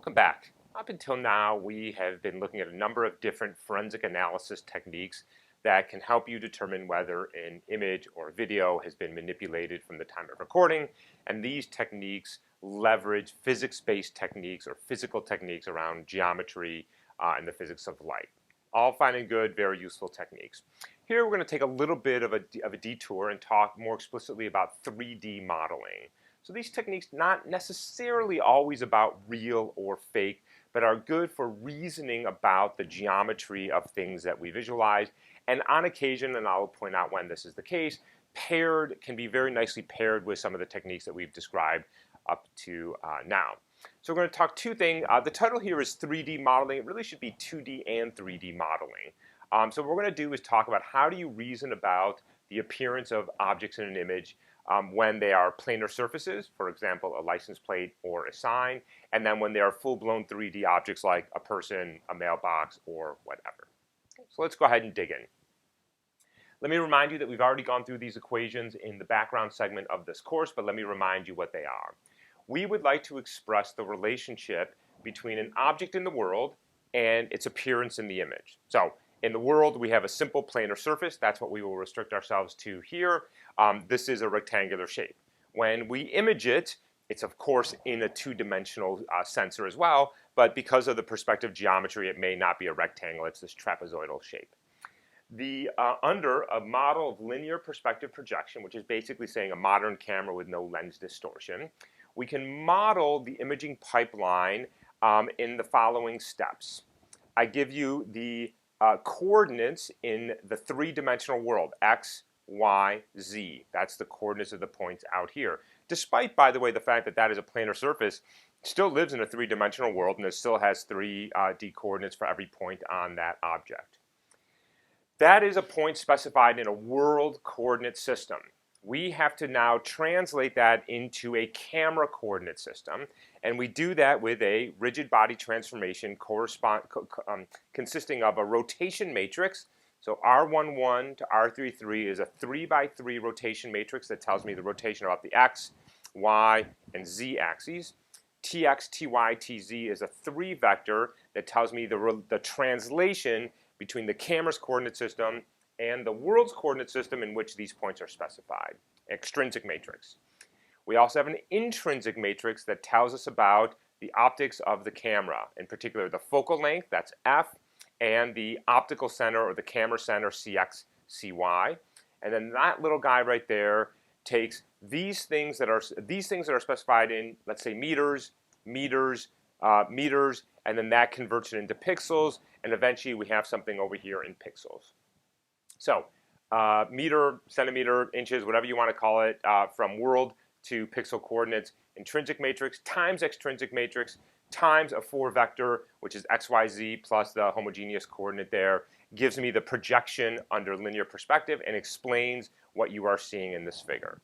Welcome back. Up until now, we have been looking at a number of different forensic analysis techniques that can help you determine whether an image or video has been manipulated from the time of recording. And these techniques leverage physics-based techniques or physical techniques around geometry and the physics of light. All fine and good, very useful techniques. Here we're going to take a little bit of a detour and talk more explicitly about 3D modeling. So these techniques not necessarily always about real or fake, but are good for reasoning about the geometry of things that we visualize. And on occasion, and I'll point out when this is the case, can be very nicely paired with some of the techniques that we've described up to now. So we're going to talk two things. The title here is 3D modeling. It really should be 2D and 3D modeling. So what we're going to do is talk about how do you reason about the appearance of objects in an image when they are planar surfaces, for example, a license plate or a sign, and then when they are full-blown 3D objects like a person, a mailbox, or whatever. So let's go ahead and dig in. Let me remind you that we've already gone through these equations in the background segment of this course, but let me remind you what they are. We would like to express the relationship between an object in the world and its appearance in the image. So in the world, we have a simple planar surface. That's what we will restrict ourselves to here. This is a rectangular shape. When we image it, it's of course in a two-dimensional sensor as well, but because of the perspective geometry, it may not be a rectangle. It's this trapezoidal shape. Under a model of linear perspective projection, which is basically saying a modern camera with no lens distortion, we can model the imaging pipeline in the following steps. I give you the coordinates in the three-dimensional world, x, y, z. That's the coordinates of the points out here. Despite, by the way, the fact that that is a planar surface, it still lives in a three-dimensional world and it still has 3D coordinates for every point on that object. That is a point specified in a world coordinate system. We have to now translate that into a camera coordinate system, and we do that with a rigid body transformation consisting of a rotation matrix. So R11 to R33 is a 3x3 rotation matrix that tells me the rotation about the x, y, and z axes. Tx, ty, tz is a 3-vector that tells me the translation between the camera's coordinate system and the world's coordinate system in which these points are specified, extrinsic matrix. We also have an intrinsic matrix that tells us about the optics of the camera, in particular the focal length, that's f, and the optical center or the camera center, cx, cy. And then that little guy right there takes these things that are specified in, let's say, meters, and then that converts it into pixels, and eventually we have something over here in pixels. So meter, centimeter, inches, whatever you want to call it, from world to pixel coordinates, intrinsic matrix times extrinsic matrix times a 4-vector, which is x, y, z plus the homogeneous coordinate there, gives me the projection under linear perspective and explains what you are seeing in this figure.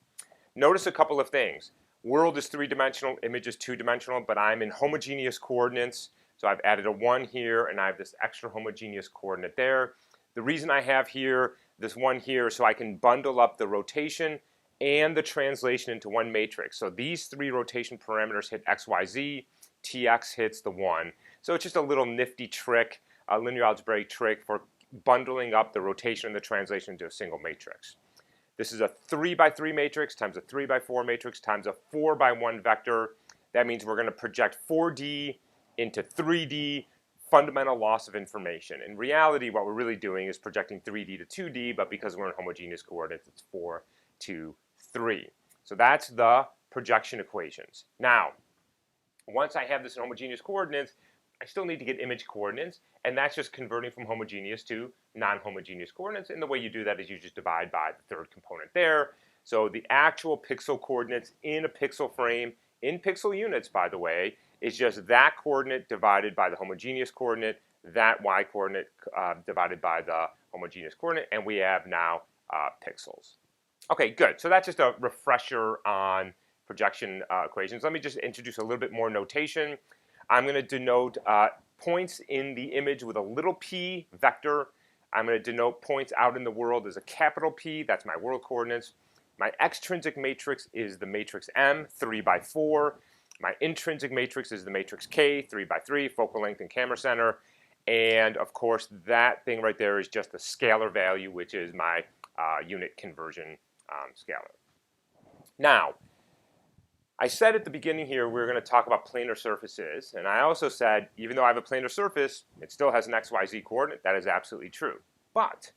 Notice a couple of things. World is 3-dimensional, image is 2-dimensional, but I'm in homogeneous coordinates. So I've added a 1 here, and I have this extra homogeneous coordinate there. The reason I have here this 1 here is so I can bundle up the rotation and the translation into one matrix. So these 3 rotation parameters hit x, y, z. Tx hits the 1. So it's just a little nifty trick, a linear algebraic trick for bundling up the rotation and the translation into a single matrix. This is a 3x3 matrix times a 3x4 matrix times a 4x1 vector. That means we're going to project 4D into 3D, fundamental loss of information. In reality, what we're really doing is projecting 3D to 2D, but because we're in homogeneous coordinates, it's 4 to 3. So that's the projection equations. Now, once I have this in homogeneous coordinates, I still need to get image coordinates, and that's just converting from homogeneous to non-homogeneous coordinates. And the way you do that is you just divide by the third component there. So the actual pixel coordinates in a pixel frame, in pixel units, by the way, is just that coordinate divided by the homogeneous coordinate, that y coordinate divided by the homogeneous coordinate, and we have now pixels. Okay, good. So that's just a refresher on projection equations. Let me just introduce a little bit more notation. I'm going to denote points in the image with a little p vector. I'm going to denote points out in the world as a capital P. That's my world coordinates. My extrinsic matrix is the matrix M, 3x4. My intrinsic matrix is the matrix K, 3 by 3, focal length and camera center. And of course, that thing right there is just the scalar value, which is my unit conversion scalar. Now, I said at the beginning here we're going to talk about planar surfaces, and I also said even though I have a planar surface, it still has an XYZ coordinate. That is absolutely true. But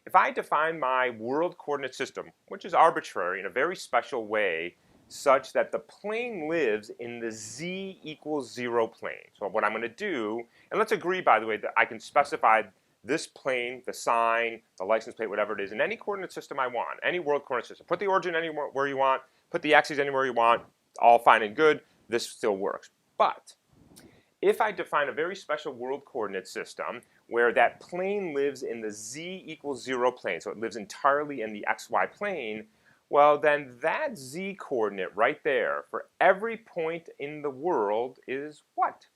if I define my world coordinate system, which is arbitrary in a very special way, such that the plane lives in the z equals 0 plane. So what I'm going to do, and let's agree, by the way, that I can specify this plane, the sign, the license plate, whatever it is, in any coordinate system I want, any world coordinate system. Put the origin anywhere you want, put the axes anywhere you want, all fine and good. This still works. But if I define a very special world coordinate system where that plane lives in the z equals 0 plane, so it lives entirely in the xy plane, well, then that z coordinate right there for every point in the world is what?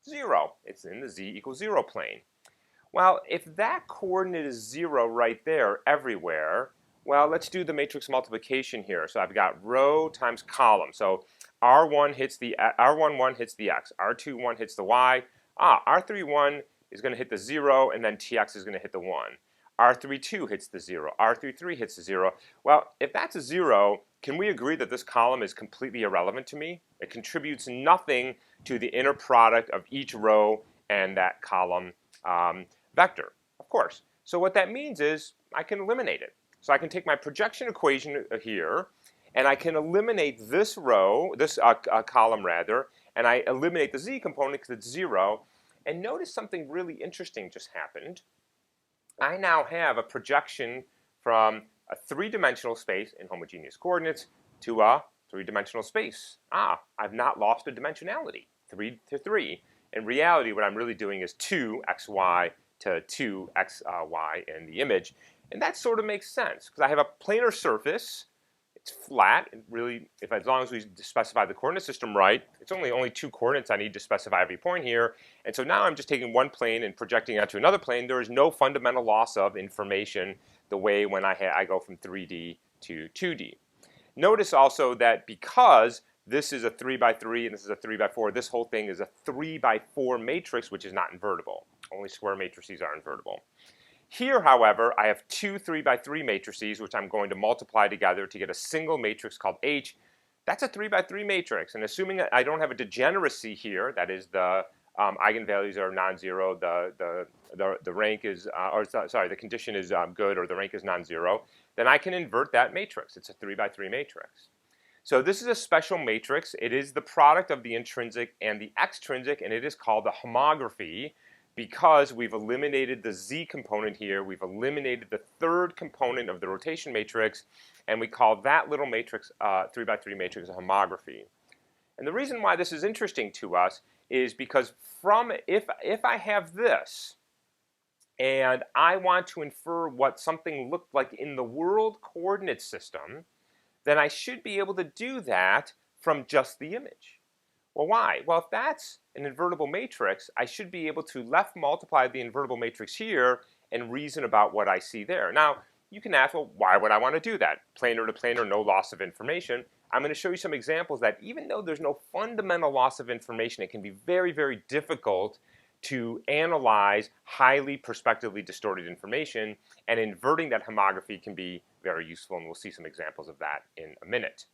0. It's in the z equals 0 plane. Well, if that coordinate is 0 right there everywhere, well, let's do the matrix multiplication here. So I've got row times column. So R11 hits the x, R21 hits the y, R31 is going to hit the 0, and then Tx is going to hit the 1. R32 hits the 0, R33 hits the 0. Well, if that's a 0, can we agree that this column is completely irrelevant to me? It contributes nothing to the inner product of each row and that column vector, of course. So what that means is I can eliminate it. So I can take my projection equation here, and I can eliminate this row, this column rather, and I eliminate the z component because it's 0. And notice something really interesting just happened. I now have a projection from a three-dimensional space in homogeneous coordinates to a three-dimensional space. I've not lost a dimensionality, 3 to 3. In reality, what I'm really doing is 2xy to 2xy in the image. And that sort of makes sense because I have a planar surface. It's flat. And really, as long as we specify the coordinate system right, it's only 2 coordinates I need to specify every point here. And so now I'm just taking one plane and projecting it onto another plane. There is no fundamental loss of information the way when I go from 3D to 2D. Notice also that because this is a 3 by 3 and this is a 3 by 4, this whole thing is a 3 by 4 matrix, which is not invertible. Only square matrices are invertible. Here, however, I have 2 3 by 3 matrices, which I'm going to multiply together to get a single matrix called H. That's a 3 by 3 matrix. And assuming that I don't have a degeneracy here, that is the eigenvalues are non-zero, the rank is, the condition is good, or the rank is non-zero, then I can invert that matrix. It's a 3 by 3 matrix. So this is a special matrix. It is the product of the intrinsic and the extrinsic, and it is called a homography because we've eliminated the z component here. We've eliminated the third component of the rotation matrix, and we call that little matrix, 3 by 3 matrix, a homography. And the reason why this is interesting to us is because if I have this, and I want to infer what something looked like in the world coordinate system, then I should be able to do that from just the image. Well, why? Well, if that's an invertible matrix, I should be able to left multiply the invertible matrix here and reason about what I see there. Now, you can ask, well, why would I want to do that? Planar to planar, no loss of information. I'm going to show you some examples that even though there's no fundamental loss of information, it can be very, very difficult to analyze highly prospectively distorted information, and inverting that homography can be very useful, and we'll see some examples of that in a minute.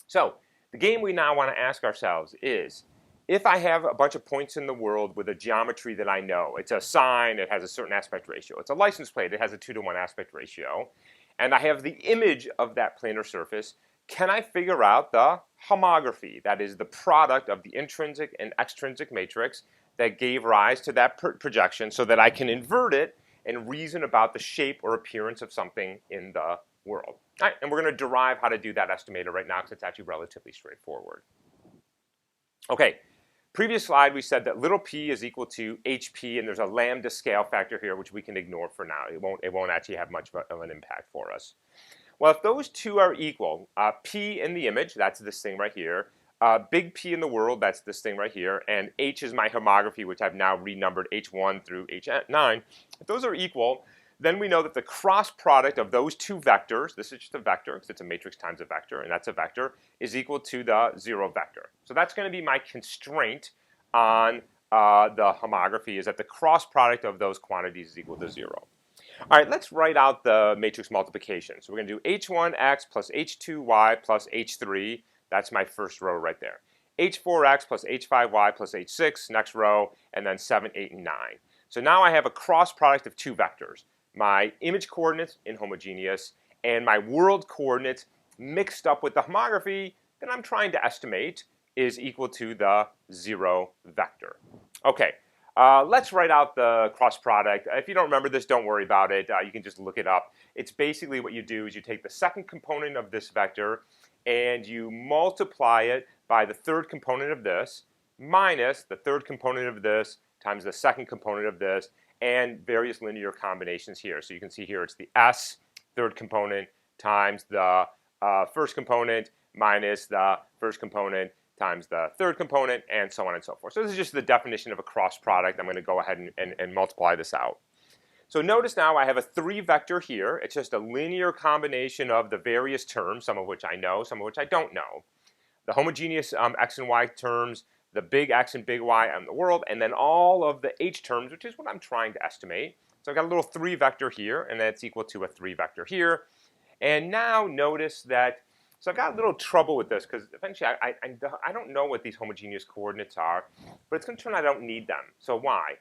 So the game we now want to ask ourselves is, if I have a bunch of points in the world with a geometry that I know, it's a sign, it has a certain aspect ratio, it's a license plate, it has a 2-to-1 aspect ratio, and I have the image of that planar surface, can I figure out the homography, that is the product of the intrinsic and extrinsic matrix that gave rise to that projection, so that I can invert it and reason about the shape or appearance of something in the world. All right, and we're going to derive how to do that estimator right now because it's actually relatively straightforward. Okay, previous slide we said that little p is equal to hp, and there's a lambda scale factor here which we can ignore for now. It won't actually have much of an impact for us. Well, if those two are equal, p in the image, that's this thing right here, big P in the world, that's this thing right here, and H is my homography, which I've now renumbered H1 through H9. If those are equal, then we know that the cross product of those two vectors, this is just a vector because it's a matrix times a vector, and that's a vector, is equal to the 0 vector. So that's going to be my constraint on the homography, is that the cross product of those quantities is equal to 0. All right, let's write out the matrix multiplication. So we're going to do h1x plus h2y plus h3. That's my first row right there. h4x plus h5y plus h6, next row, and then 7, 8, and 9. So now I have a cross product of two vectors. My image coordinates, inhomogeneous, and my world coordinates mixed up with the homography that I'm trying to estimate is equal to the 0 vector. Okay, let's write out the cross product. If you don't remember this, don't worry about it. You can just look it up. It's basically what you do is you take the second component of this vector and you multiply it by the third component of this minus the third component of this times the second component of this, and various linear combinations here. So you can see here it's the s third component times the first component minus the first component times the third component, and so on and so forth. So this is just the definition of a cross product. I'm going to go ahead and multiply this out. So notice now I have a 3 vector here. It's just a linear combination of the various terms, some of which I know, some of which I don't know. The homogeneous x and y terms, the big X and big Y on the world, and then all of the H terms, which is what I'm trying to estimate. So I've got a little 3 vector here, and that's equal to a 3 vector here. And now notice that, so I've got a little trouble with this because eventually I don't know what these homogeneous coordinates are, but it's going to turn out I don't need them. So why?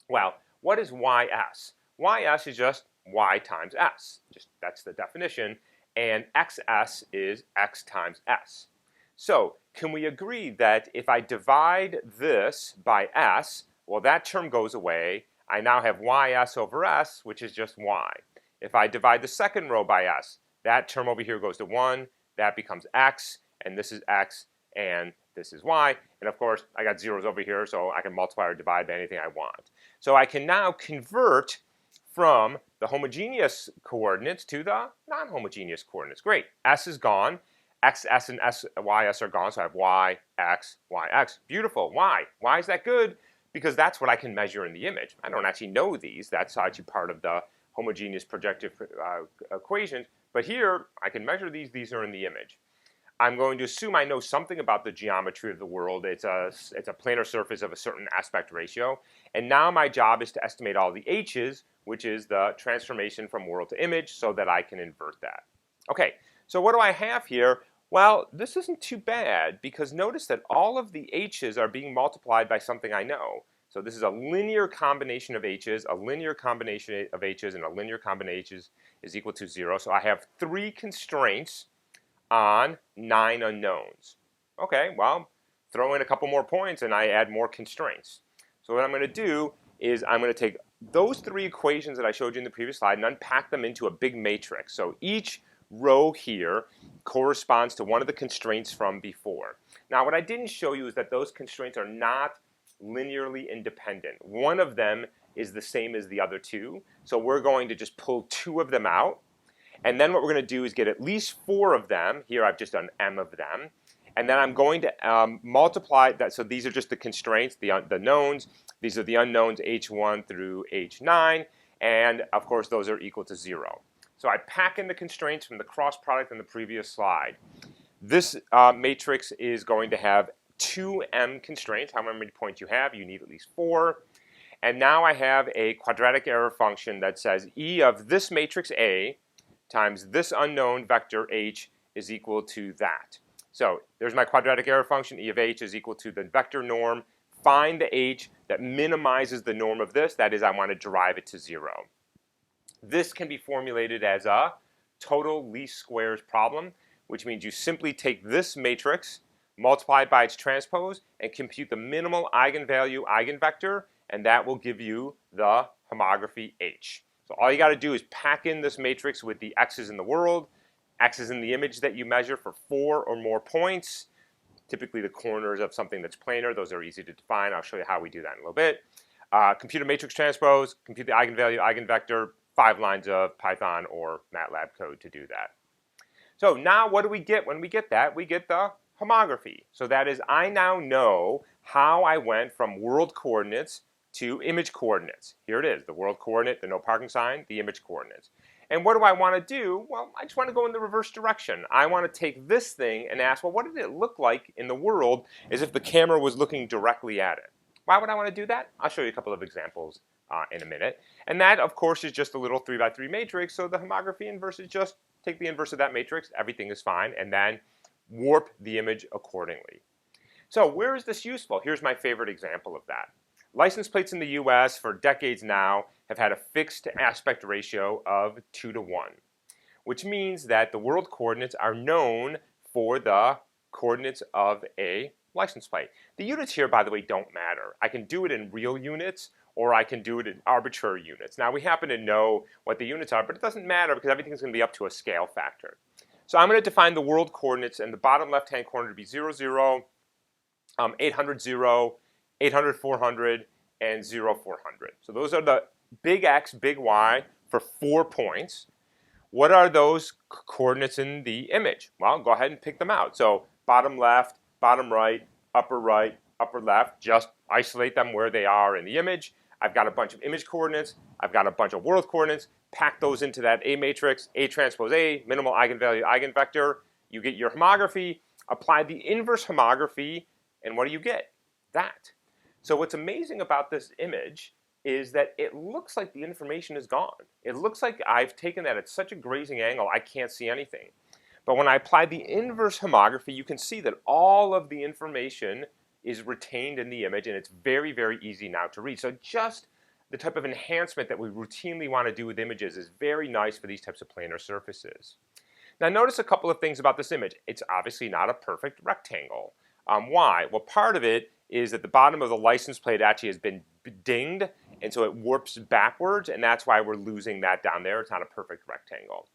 Well, what is ys? Ys is just y times s. That's the definition. And xs is x times s. So can we agree that if I divide this by s, well, that term goes away. I now have ys over s, which is just y. If I divide the second row by s, that term over here goes to 1. That becomes x, and this is x, and this is y. And of course, I got zeros over here, so I can multiply or divide by anything I want. So I can now convert from the homogeneous coordinates to the non-homogeneous coordinates. Great. S is gone. XS and YS are gone, so I have Y, X, YX. Beautiful. Why? Why is that good? Because that's what I can measure in the image. I don't actually know these. That's actually part of the homogeneous projective equations. But here, I can measure these. These are in the image. I'm going to assume I know something about the geometry of the world. It's a planar surface of a certain aspect ratio. And now my job is to estimate all the H's, which is the transformation from world to image, so that I can invert that. Okay, so what do I have here? Well, this isn't too bad, because notice that all of the H's are being multiplied by something I know. So this is a linear combination of H's, a linear combination of H's, and a linear combination of H's is equal to 0. So I have 3 constraints on 9 unknowns. Okay, well, throw in a couple more points and I add more constraints. So what I'm going to do is I'm going to take those 3 equations that I showed you in the previous slide and unpack them into a big matrix. So each row here corresponds to one of the constraints from before. Now what I didn't show you is that those constraints are not linearly independent. One of them is the same as the other 2. So we're going to just pull 2 of them out. And then what we're going to do is get at least 4 of them. Here I've just done m of them. And then I'm going to multiply that. So these are just the constraints, the knowns. These are the unknowns h1 through h9. And of course those are equal to 0. So I pack in the constraints from the cross product in the previous slide. This matrix is going to have 2 m constraints. How many points you have? You need at least 4. And now I have a quadratic error function that says E of this matrix A times this unknown vector h is equal to that. So there's my quadratic error function. E of h is equal to the vector norm. Find the h that minimizes the norm of this. That is, I want to derive it to 0. This can be formulated as a total least squares problem, which means you simply take this matrix, multiply it by its transpose, and compute the minimal eigenvalue eigenvector, and that will give you the homography H. So all you got to do is pack in this matrix with the x's in the world, x's in the image that you measure for 4 or more points, typically the corners of something that's planar. Those are easy to define. I'll show you how we do that in a little bit. Compute a matrix transpose, compute the eigenvalue eigenvector, 5 lines of Python or MATLAB code to do that. So now what do we get when we get that? We get the homography. So that is, I now know how I went from world coordinates to image coordinates. Here it is, the world coordinate, the no parking sign, the image coordinates. And what do I want to do? Well, I just want to go in the reverse direction. I want to take this thing and ask, well, what did it look like in the world as if the camera was looking directly at it? Why would I want to do that? I'll show you a couple of examples in a minute. And that, of course, is just a little 3x3 matrix, so the homography inverse is just take the inverse of that matrix, everything is fine, and then warp the image accordingly. So where is this useful? Here's my favorite example of that. License plates in the US for decades now have had a fixed aspect ratio of 2:1, which means that the world coordinates are known for the coordinates of a license plate. The units here, by the way, don't matter. I can do it in real units or I can do it in arbitrary units. Now we happen to know what the units are, but it doesn't matter because everything's going to be up to a scale factor. So I'm going to define the world coordinates and the bottom left-hand corner to be 0, 0, 800, 0, 800, 400, and 0, 400. So those are the big X, big Y for 4 points. What are those coordinates in the image? Well, go ahead and pick them out. So bottom left, bottom right, upper left, just isolate them where they are in the image. I've got a bunch of image coordinates. I've got a bunch of world coordinates. Pack those into that A matrix, A transpose A, minimal eigenvalue eigenvector. You get your homography. Apply the inverse homography, and what do you get? That. So what's amazing about this image is that it looks like the information is gone. It looks like I've taken that at such a grazing angle I can't see anything. But when I apply the inverse homography, you can see that all of the information is retained in the image, and it's very, very easy now to read. So just the type of enhancement that we routinely want to do with images is very nice for these types of planar surfaces. Now notice a couple of things about this image. It's obviously not a perfect rectangle. Why? Well, part of it is that the bottom of the license plate actually has been dinged, and so it warps backwards, and that's why we're losing that down there. It's not a perfect rectangle.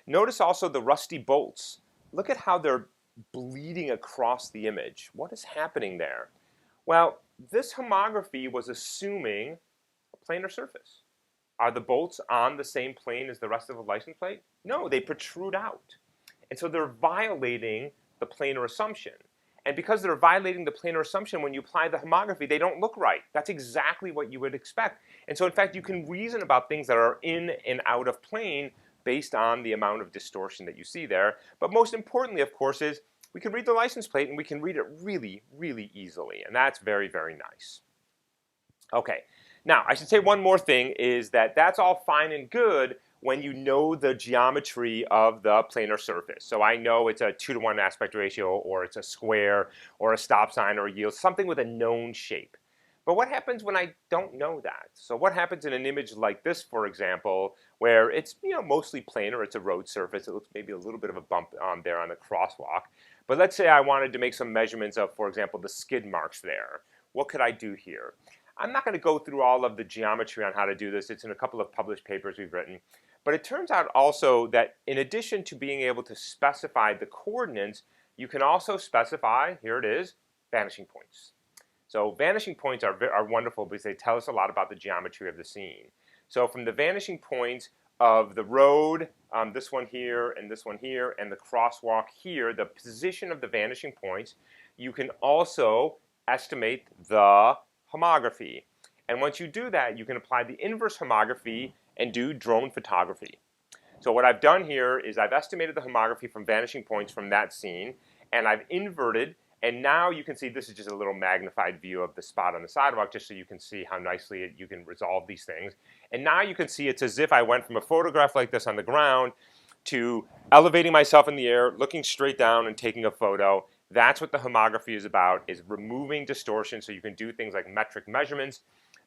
Notice also the rusty bolts. Look at how they're bleeding across the image. What is happening there? Well, this homography was assuming a planar surface. Are the bolts on the same plane as the rest of the license plate? No, they protrude out. And so they're violating the planar assumption. And because they're violating the planar assumption, when you apply the homography, they don't look right. That's exactly what you would expect. And so in fact, you can reason about things that are in and out of plane based on the amount of distortion that you see there. But most importantly, of course, is we can read the license plate and we can read it really, really easily. And that's very, very nice. Okay, now I should say one more thing is that that's all fine and good when you know the geometry of the planar surface. So I know it's a 2:1 aspect ratio, or it's a square, or a stop sign, or a yield, something with a known shape. But what happens when I don't know that? So what happens in an image like this, for example, where it's mostly planar, it's a road surface, it looks maybe a little bit of a bump there on the crosswalk. But let's say I wanted to make some measurements of, for example, the skid marks there. What could I do here? I'm not going to go through all of the geometry on how to do this. It's in a couple of published papers we've written. But it turns out also that in addition to being able to specify the coordinates, you can also specify, here it is, vanishing points. So vanishing points are wonderful because they tell us a lot about the geometry of the scene. So from the vanishing points of the road, this one here, and this one here, and the crosswalk here, the position of the vanishing points, you can also estimate the homography. And once you do that, you can apply the inverse homography and do drone photography. So what I've done here is I've estimated the homography from vanishing points from that scene, and I've inverted, and now you can see this is just a little magnified view of the spot on the sidewalk, just so you can see how nicely you can resolve these things. And now you can see it's as if I went from a photograph like this on the ground to elevating myself in the air, looking straight down and taking a photo. That's what the homography is about, is removing distortion so you can do things like metric measurements.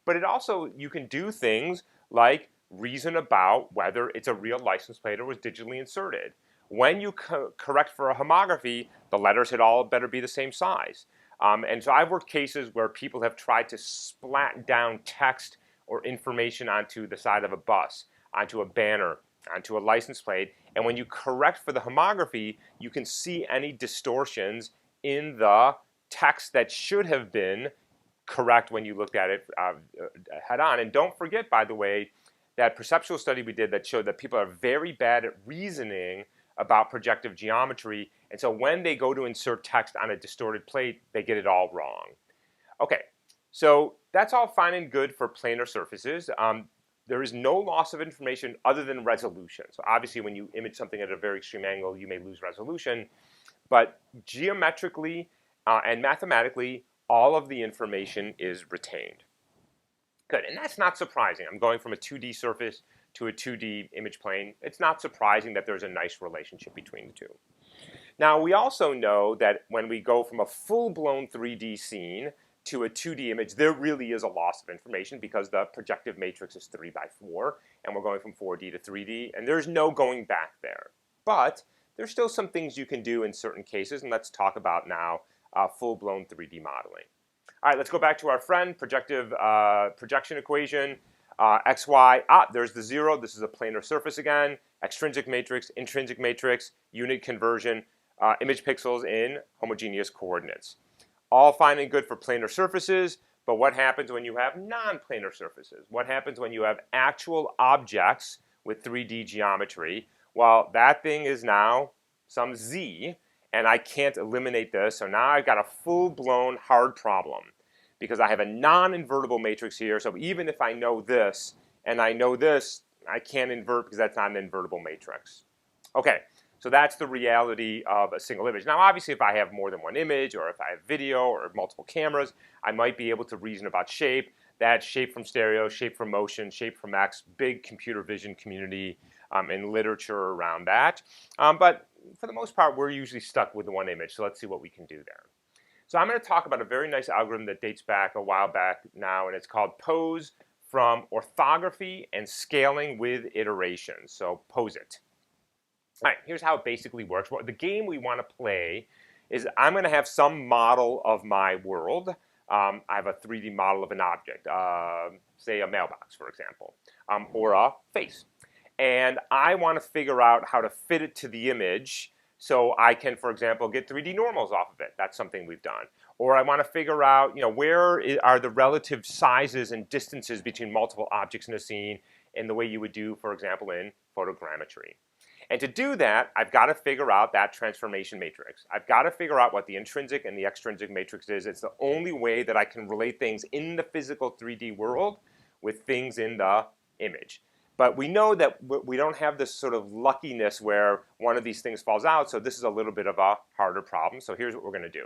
But it also, you can do things like reason about whether it's a real license plate or was digitally inserted. When you correct for a homography, the letters had all better be the same size. And so I've worked cases where people have tried to splat down text or information onto the side of a bus, onto a banner, onto a license plate, and when you correct for the homography, you can see any distortions in the text that should have been correct when you looked at it head on. And don't forget, by the way, that perceptual study we did that showed that people are very bad at reasoning about projective geometry, and so when they go to insert text on a distorted plate, they get it all wrong. Okay, So that's all fine and good for planar surfaces. There is no loss of information other than resolution. So obviously when you image something at a very extreme angle, you may lose resolution. But geometrically and mathematically, all of the information is retained. Good, and that's not surprising. I'm going from a 2D surface to a 2D image plane. It's not surprising that there's a nice relationship between the two. Now, we also know that when we go from a full-blown 3D scene to a 2D image, there really is a loss of information because the projective matrix is 3 by 4, and we're going from 4D to 3D, and there's no going back there. But there's still some things you can do in certain cases, and let's talk about now full-blown 3D modeling. All right, let's go back to our friend, projection equation, xy. There's the 0. This is a planar surface again. Extrinsic matrix, intrinsic matrix, unit conversion, image pixels in homogeneous coordinates. All fine and good for planar surfaces, but what happens when you have non-planar surfaces? What happens when you have actual objects with 3D geometry? Well, that thing is now some z, and I can't eliminate this, so now I've got a full-blown hard problem because I have a non-invertible matrix here, so even if I know this and I know this, I can't invert because that's not an invertible matrix. Okay, so that's the reality of a single image. Now obviously if I have more than one image or if I have video or multiple cameras, I might be able to reason about shape. That's shape from stereo, shape from motion, shape from X, big computer vision community and literature around that. But for the most part, we're usually stuck with the one image, so let's see what we can do there. So I'm going to talk about a very nice algorithm that dates back a while back now, and it's called pose from orthography and scaling with iterations. So POSIT. All right, here's how it basically works. The game we want to play is I'm going to have some model of my world. I have a 3D model of an object, say a mailbox, for example, or a face. And I want to figure out how to fit it to the image so I can, for example, get 3D normals off of it. That's something we've done. Or I want to figure out, where are the relative sizes and distances between multiple objects in a scene in the way you would do, for example, in photogrammetry. And to do that, I've got to figure out that transformation matrix. I've got to figure out what the intrinsic and the extrinsic matrix is. It's the only way that I can relate things in the physical 3D world with things in the image. But we know that we don't have this sort of luckiness where one of these things falls out, so this is a little bit of a harder problem. So here's what we're going to do.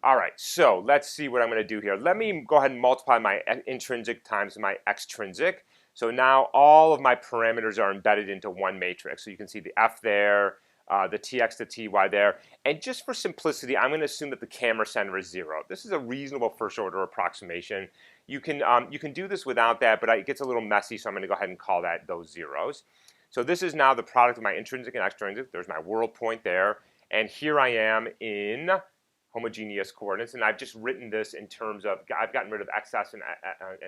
All right, so let's see what I'm going to do here. Let me go ahead and multiply my intrinsic times my extrinsic. So now all of my parameters are embedded into one matrix. So you can see the f there, the tx to ty there. And just for simplicity, I'm going to assume that the camera center is 0. This is a reasonable first order approximation. You can do this without that, but it gets a little messy, so I'm going to go ahead and call that those zeros. So this is now the product of my intrinsic and extrinsic. There's my world point there. And here I am in homogeneous coordinates, and I've just written this in terms of, I've gotten rid of xs and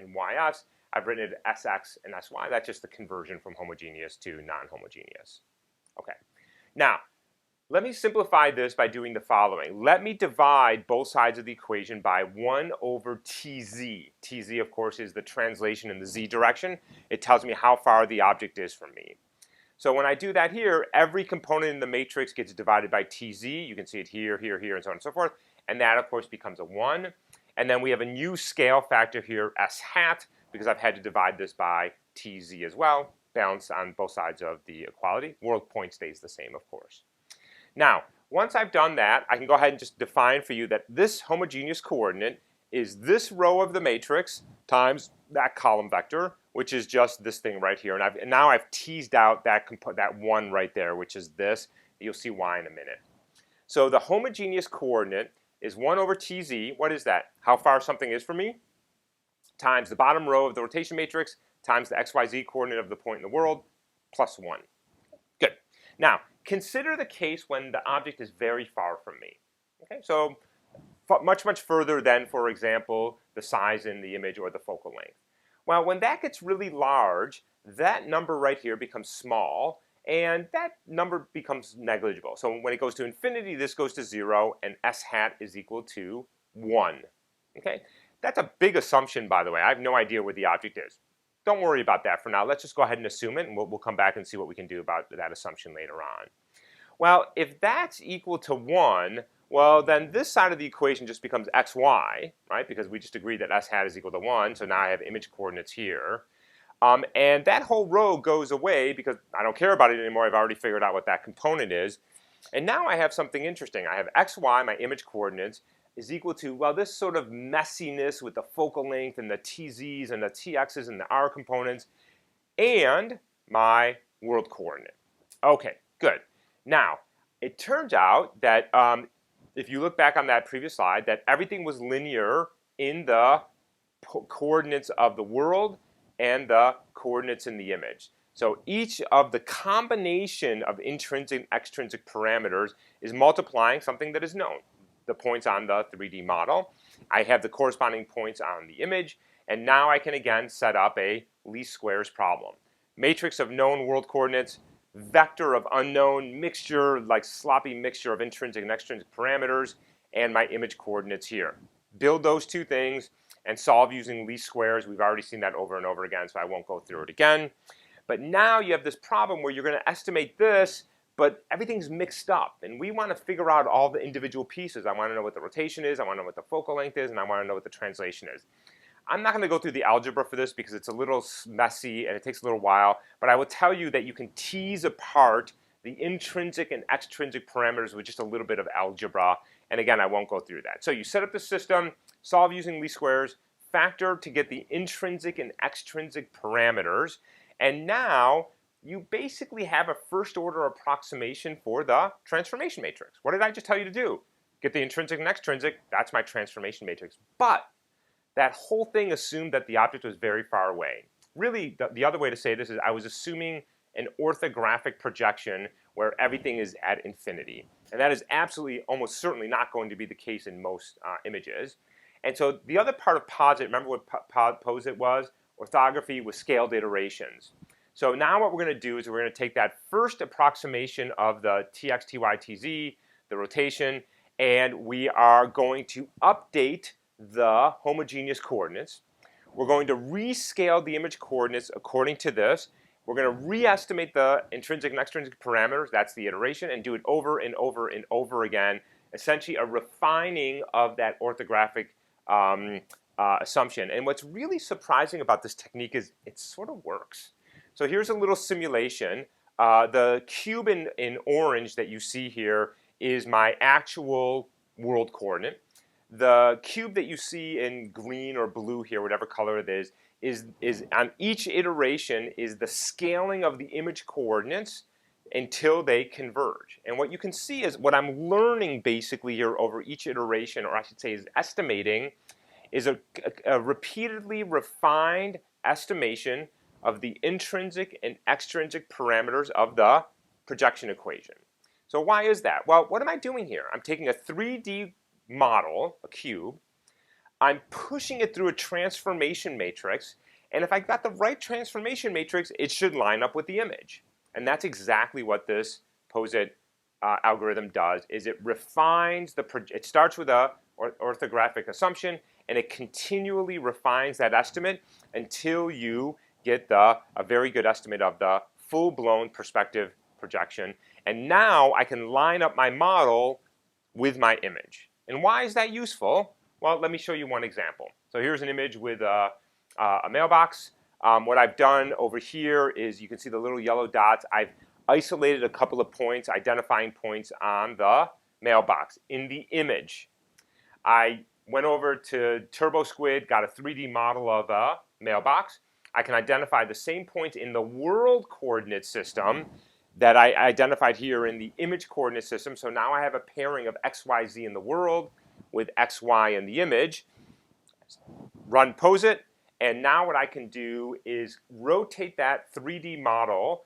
ys. I've written it sx and sy. That's just the conversion from homogeneous to non-homogeneous. Okay. Now, let me simplify this by doing the following. Let me divide both sides of the equation by 1 over tz. Tz, of course, is the translation in the z direction. It tells me how far the object is from me. So when I do that here, every component in the matrix gets divided by tz. You can see it here, here, here, and so on and so forth. And that, of course, becomes a 1. And then we have a new scale factor here, s hat, because I've had to divide this by tz as well. Balance on both sides of the equality. World point stays the same, of course. Now, once I've done that, I can go ahead and just define for you that this homogeneous coordinate is this row of the matrix times that column vector, which is just this thing right here. And now I've teased out that one right there, which is this. You'll see why in a minute. So the homogeneous coordinate is 1 over tz. What is that? How far something is from me, times the bottom row of the rotation matrix, times the xyz coordinate of the point in the world, plus 1. Good. Now, consider the case when the object is very far from me. Okay, so much, much further than, for example, the size in the image or the focal length. Well, when that gets really large, that number right here becomes small, and that number becomes negligible. So when it goes to infinity, this goes to 0, and s hat is equal to 1. Okay, that's a big assumption, by the way. I have no idea where the object is. Don't worry about that for now. Let's just go ahead and assume it, and we'll come back and see what we can do about that assumption later on. Well, if that's equal to 1, well, then this side of the equation just becomes xy, right? Because we just agreed that s hat is equal to 1, so now I have image coordinates here. And that whole row goes away because I don't care about it anymore. I've already figured out what that component is. And now I have something interesting. I have xy, my image coordinates, is equal to, well, this sort of messiness with the focal length and the tz's and the tx's and the r components, and my world coordinate. Okay, good. Now, it turns out that if you look back on that previous slide, that everything was linear in the coordinates of the world and the coordinates in the image. So each of the combination of intrinsic and extrinsic parameters is multiplying something that is known, the points on the 3D model. I have the corresponding points on the image, and now I can again set up a least squares problem. Matrix of known world coordinates, vector of unknown, mixture, like sloppy mixture of intrinsic and extrinsic parameters, and my image coordinates here. Build those two things and solve using least squares. We've already seen that over and over again, so I won't go through it again. But now you have this problem where you're going to estimate this, but everything's mixed up, and we want to figure out all the individual pieces. I want to know what the rotation is, I want to know what the focal length is, and I want to know what the translation is. I'm not going to go through the algebra for this because it's a little messy and it takes a little while, but I will tell you that you can tease apart the intrinsic and extrinsic parameters with just a little bit of algebra, and again, I won't go through that. So you set up the system, solve using least squares, factor to get the intrinsic and extrinsic parameters, and now you basically have a first order approximation for the transformation matrix. What did I just tell you to do? Get the intrinsic and extrinsic, that's my transformation matrix. But that whole thing assumed that the object was very far away. Really, the other way to say this is I was assuming an orthographic projection where everything is at infinity. And that is absolutely, almost certainly not going to be the case in most images. And so the other part of POSIT, remember what POSIT was? Orthography with scaled iterations. So now what we're going to do is we're going to take that first approximation of the tx, ty, tz, the rotation, and we are going to update the homogeneous coordinates. We're going to rescale the image coordinates according to this. We're going to re-estimate the intrinsic and extrinsic parameters, that's the iteration, and do it over and over and over again, essentially a refining of that orthographic assumption. And what's really surprising about this technique is it sort of works. So here's a little simulation. The cube in orange that you see here is my actual world coordinate. The cube that you see in green or blue here, whatever color it is on each iteration is the scaling of the image coordinates until they converge. And what you can see is what I'm learning basically here over each iteration, or I should say is estimating, is a repeatedly refined estimation of the intrinsic and extrinsic parameters of the projection equation. So why is that? Well, what am I doing here? I'm taking a 3D model, a cube, I'm pushing it through a transformation matrix, and if I got the right transformation matrix, it should line up with the image. And that's exactly what this POSIT algorithm does, is it refines it starts with a orthographic assumption, and it continually refines that estimate until you get a very good estimate of the full-blown perspective projection. And now I can line up my model with my image. And why is that useful? Well, let me show you one example. So here's an image with a mailbox. What I've done over here is you can see the little yellow dots. I've isolated a couple of points, identifying points on the mailbox in the image. I went over to TurboSquid, got a 3D model of a mailbox. I can identify the same points in the world coordinate system that I identified here in the image coordinate system. So now I have a pairing of x, y, z in the world with x, y in the image. Run POSIT, and now what I can do is rotate that 3D model,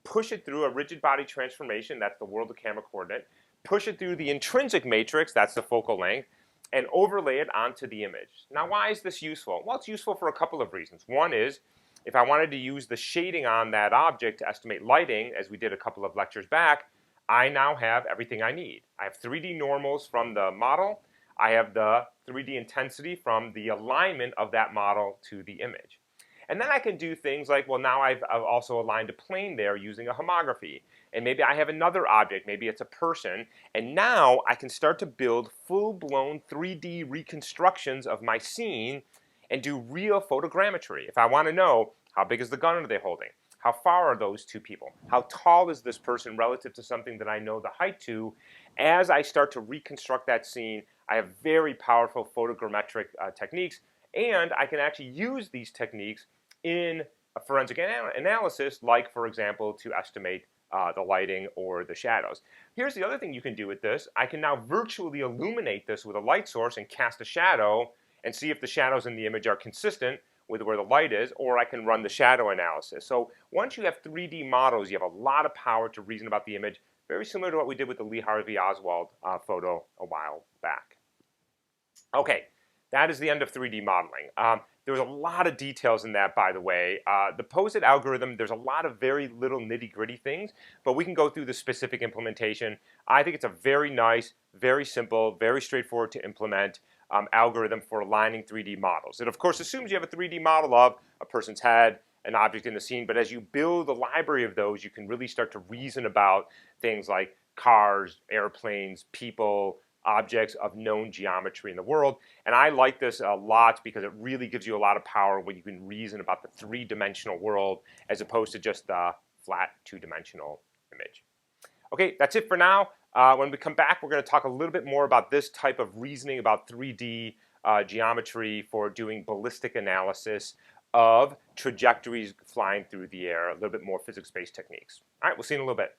push it through a rigid body transformation, that's the world to camera coordinate, push it through the intrinsic matrix, that's the focal length, and overlay it onto the image. Now why is this useful? Well, it's useful for a couple of reasons. One is, if I wanted to use the shading on that object to estimate lighting, as we did a couple of lectures back, I now have everything I need. I have 3D normals from the model. I have the 3D intensity from the alignment of that model to the image. And then I can do things like, well, now I've also aligned a plane there using a homography. And maybe I have another object, maybe it's a person, and now I can start to build full-blown 3D reconstructions of my scene and do real photogrammetry. If I want to know how big is the gun are they holding, how far are those two people, how tall is this person relative to something that I know the height to, as I start to reconstruct that scene, I have very powerful photogrammetric techniques, and I can actually use these techniques in a forensic analysis, like, for example, to estimate the lighting or the shadows. Here's the other thing you can do with this. I can now virtually illuminate this with a light source and cast a shadow and see if the shadows in the image are consistent with where the light is, or I can run the shadow analysis. So once you have 3D models, you have a lot of power to reason about the image, very similar to what we did with the Lee Harvey Oswald photo a while back. Okay, that is the end of 3D modeling. There was a lot of details in that, by the way. The POSIT algorithm, there's a lot of very little nitty-gritty things, but we can go through the specific implementation. I think it's a very nice, very simple, very straightforward to implement algorithm for aligning 3D models. It, of course, assumes you have a 3D model of a person's head, an object in the scene, but as you build a library of those, you can really start to reason about things like cars, airplanes, people, objects of known geometry in the world. And I like this a lot because it really gives you a lot of power when you can reason about the three-dimensional world as opposed to just the flat two-dimensional image. Okay, that's it for now. When we come back, we're going to talk a little bit more about this type of reasoning about 3D geometry for doing ballistic analysis of trajectories flying through the air, a little bit more physics-based techniques. All right, we'll see you in a little bit.